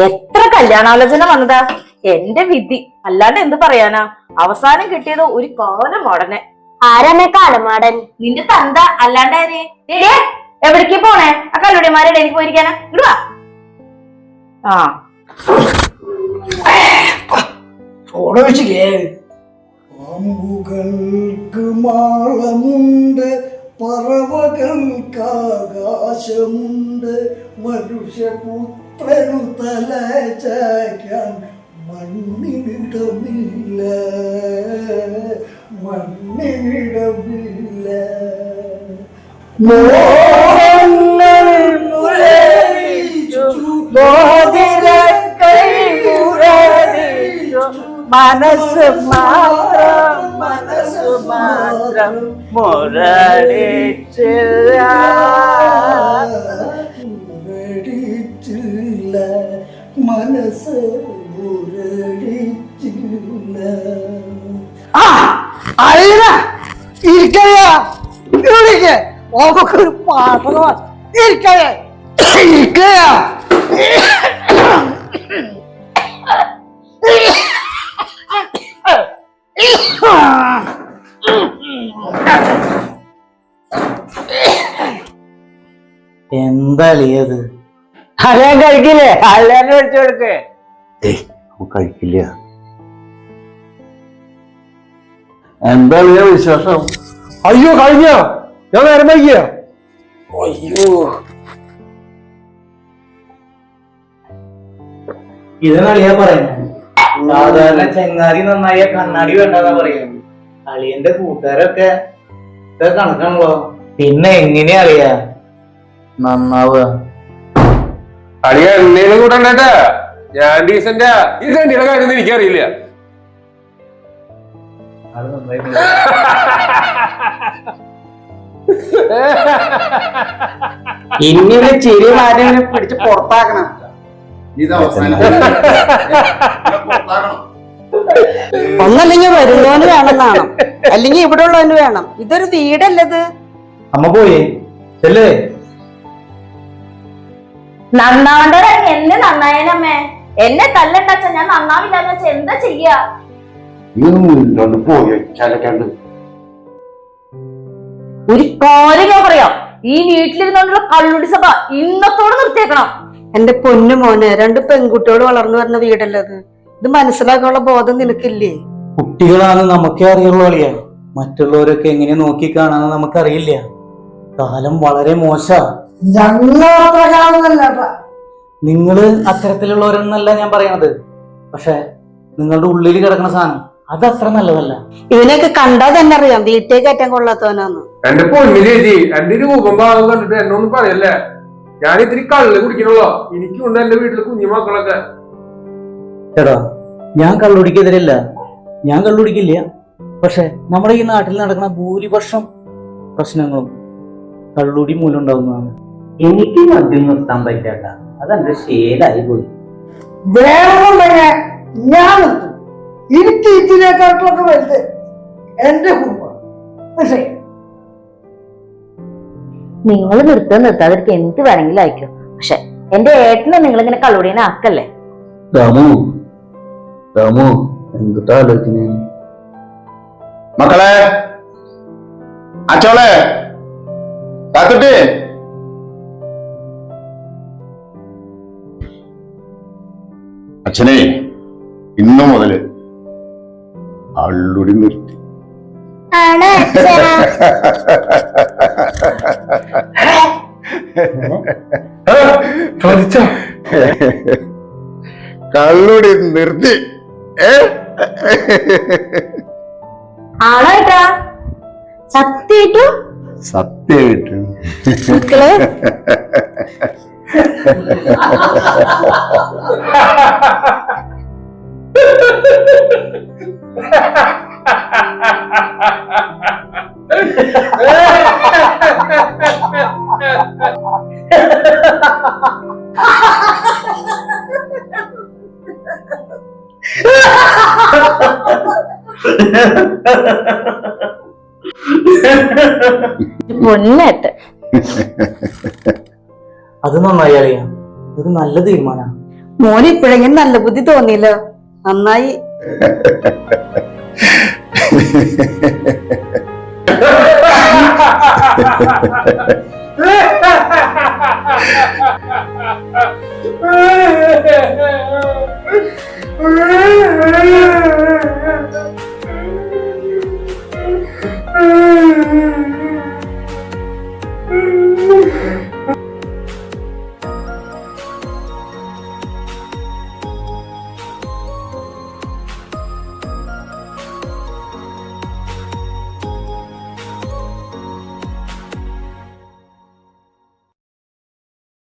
എത്ര കല്യാണാലോചന വന്നതാ, എന്റെ വിധി. അല്ലാണ്ട് എന്ത് പറയാനാ, അവസാനം കിട്ടിയത് ഒരു കാലമാടനെ. ആരമ്മേ കാലമാടൻ? നിന്റെ തന്ത, അല്ലാണ്ട് ആര്? എവിടേക്ക് പോണേ? ആ കല്ലുടിമാരുടെ എനിക്ക് പോയിരിക്കാനാ, ഇടുവാ. ആ പാമ്പുകൾക്ക് മാളമുണ്ട്, പറവകൾക്ക് ആകാശമുണ്ട്, മനുഷ്യപുത്രനു തല ചായ്ക്കാൻ മണ്ണിനിടമില്ല, മണ്ണിനിടമില്ല. മനസ്സ് മാത്രം, മനസ്സ് മാത്രം മുരടിച്ചില്ല, മുരടിച്ചില്ല, മനസ്സ് മുരടിച്ചില്ല. അല്ല ഇരിക്കയാ ഇരിക്കെ ഓക്കൊരു പാത്രമാണ് ഇരിക്കയാ ഇരിക്കയാ. എന്താളിയത്? അല്ലാൻ കഴിക്കില്ലേ? അല്ലാൻ കഴിച്ചു കൊടുക്കേ. കഴിക്കില്ല. എന്താ വിശ്വാസം? അയ്യോ കഴിഞ്ഞോ? ഞാൻ നേരം വൈകിയ. അയ്യോ ഇതെന്നളിയാ പറയുന്നത്. സാധാരണ ചെങ്ങാതി നന്നായ കണ്ണാടി വേണ്ടെന്നാ പറയുന്നത്. അളിയന്റെ കൂട്ടുകാരൊക്കെ കണക്കാണല്ലോ. പിന്നെ എങ്ങനെയാ അറിയാ നന്നാവുക? അളിയ എണ്ണയിലും കൂടെ ഉണ്ടാ. ഞാൻ ഡീസന്റാ. ഈ സെന്റിയുടെ കാര്യം എനിക്കറിയില്ല. ഇങ്ങനെ ചിരി മാറ്റിനെ പിടിച്ച് പുറത്താക്കണം. ഒന്നല്ലെങ്കിൽ വരുന്നവന് വേണമെന്നാണ്, അല്ലെങ്കിൽ ഇവിടെ ഉള്ളവന് വേണം. ഇതൊരു വീടല്ലത്. അമ്മ പോയി ചെല്ലേ. നന്നാവണ്ടേ എന്നെ നന്നായനമ്മേ. എന്നെ തല്ലണ്ടാച്ച ഞാൻ നന്നാവില്ലാന്ന് വെച്ചാ എന്താ ചെയ്യാ? ഒരു കാര്യം ഞാൻ പറയാം, ഈ വീട്ടിലിരുന്നുള്ള കള്ളുടി സഭ ഇന്നത്തോടെ നിർത്തിയേക്കണം. എന്റെ പൊന്നു മോനെ, രണ്ട് പെൺകുട്ടികൾ വളർന്നു വരുന്ന വീടല്ലത്. ഇത് മനസ്സിലാക്കാനുള്ള ബോധം നിനക്കില്ലേ? കുട്ടികളാണ് നമുക്കേ അറിയുള്ളൂ അളിയ. മറ്റുള്ളവരൊക്കെ എങ്ങനെ നോക്കി കാണാന്ന് നമുക്കറിയില്ല. കാലം വളരെ മോശ. നിങ്ങള് അത്തരത്തിലുള്ളവരെന്നല്ല ഞാൻ പറയണത്. പക്ഷെ നിങ്ങളുടെ ഉള്ളിൽ കിടക്കുന്ന സാധനം അത് അത്ര നല്ലതല്ല. ഇവനെയൊക്കെ കണ്ടാൽ തന്നെ അറിയാം വീട്ടിലേക്ക് കയറ്റാൻ കൊള്ളാത്തവനാന്ന്. എന്റെ പൊന്നു ചേച്ചി, എന്റെ രൂപം ഭാഗം കണ്ടിട്ട് എന്നൊന്നും പറയല്ലേ. ഞാൻ ഇത്തിരി കള്ള് കുടിക്കണല്ലോ. എനിക്കുണ്ട് എന്റെ വീട്ടില് കുഞ്ഞു മക്കളൊക്കെ. ചേട്ടാ, ഞാൻ കള്ളുടിക്കെതിരല്ല, ഞാൻ കള്ളുടിക്കില്ല. പക്ഷെ നമ്മുടെ ഈ നാട്ടിൽ നടക്കുന്ന ഭൂരിപക്ഷം പ്രശ്നങ്ങളും കള്ളുടി മൂലം ഉണ്ടാവുന്നതാണ്. എനിക്ക് മദ്യം നിർത്താൻ പറ്റാത്ത അതെന്റെ ശീലായി പോയി. വേണമെന്നുണ്ടെങ്കിൽ ഞാൻ നിർത്തും. എനിക്ക് ഇതിനെക്കാട്ടിലൊക്കെ വലുത് എന്റെ കുടുംബം. പക്ഷേ നിങ്ങൾ നിർത്താതിരിക്കും എന്ത് വേണമെങ്കിലും അയക്കും. പക്ഷെ എന്റെ ഏട്ടനെ നിങ്ങൾ ഇങ്ങനെ കള്ളുടീനെ ആക്കല്ലേ. എന്തുട്ടാ ആലോചന? മക്കളെ, അച്ചോളെ, കാത്തുട്ടി, അച്ഛനെ ഇന്നു മുതല് കള്ളുടി നിർത്തി. കള്ളുടി നിർത്തി. ആണോ ഏട്ടാ? സത്യായിട്ടും? സത്യമായിട്ടും. മക്കളെ അത് നന്നായി അറിയാം. ഒരു നല്ല തീരുമാനമാണ്. മോന് ഇപ്പോഴെങ്കിലും നല്ല ബുദ്ധി തോന്നിയില്ല. നന്നായി.